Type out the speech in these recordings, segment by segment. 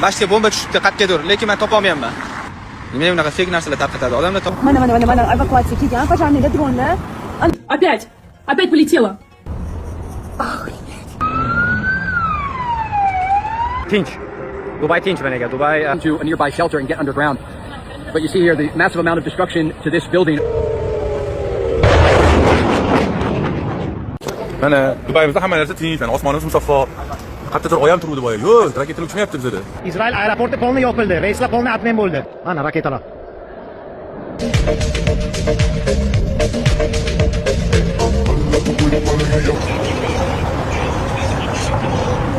Mashga bomba tushibdi, qatgadir, lekin men topa olmayapman. Nima bunaqa fake narsalar tarqatadi odamlar? Mana evakuatsiya kelgan, пожарныйlar dronlar. Опять полетела. Tinch. Dubai tinch managa. Dubai to a nearby shelter and get underground. But you see here the massive amount of destruction to this building. Mana Dubaymizda hamma narsa tinch, mana osmonimiz musaffo. Qattiqroq oyam turuvdi boya. Yo'q, raketalar uchmayapti bizda. İsrail aeroporti polni yopildi. Reyslar polni atmen bo'ldi. Mana raketalar.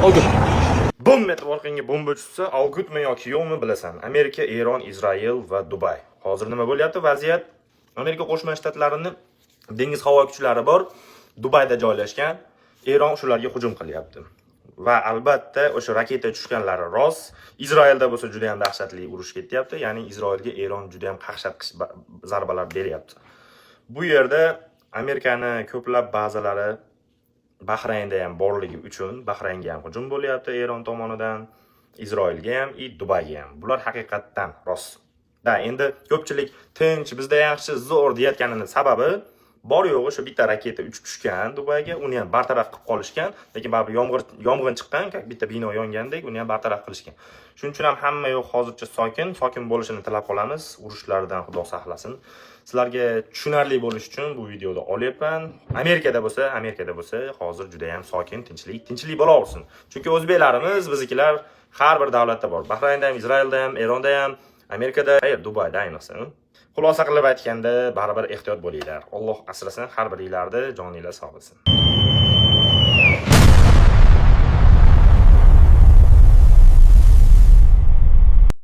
Oldu. Bom etib orqangga bomba tushsa, Algutmi yoki yo'qmi bilasan. Amerika, Eron, Izrail va Dubay. Hozir nima bo'lyapti? Vaziyat Amerika Qo'shma Shtatlarining dengiz havo kuchlari bor, Dubayda joylashgan. Eron shularga hujum qilyapti. Va albatta o'sha raketa tushganlari rost. Izrailda bo'lsa juda ham dahshatli urush ketyapti, ya'ni Izrailga Eron juda ham qaqshat zarbalar beryapti. Bu yerda Amerikani ko'plab bazalari Bahraynda ham borligi uchun Bahraynga ham hujum bo'lyapti Eron tomonidan, Izroilga ham, Dubayga ham. Bular haqiqatdan rost. Da endi ko'pchilik tinch, bizda yaxshi, zo'r deyotganining sababi bor yo'g'i shu bitta raketa uchib tushgan Dubayga, uni ham bartaraf qilib qolishgan, lekin baribir yomg'ir chiqqan, bitta bino yongandek, uni ham bartaraf qilishgan. Shuning uchun ham hamma yo'q hozircha sokin bo'lishini tilab qolamiz. Urushlardan Xudo saqlasin. Sizlarga tushunarli bo'lish uchun bu videoni olyapman. Amerikada bo'lsa, hozir juda ham sokin, tinchlik bo'laversin. Chunki o'zbeklarimiz, biznikilar har bir davlatda bor. Bahraynda ham, Izrailda ham, Eronda ham, Amerikada, Dubayda ayniqsa. Xulosa qilib aytganda, baribir ehtiyot bo'linglar. Alloh asrasin, har biringlarni joninglar sog' bo'lsin.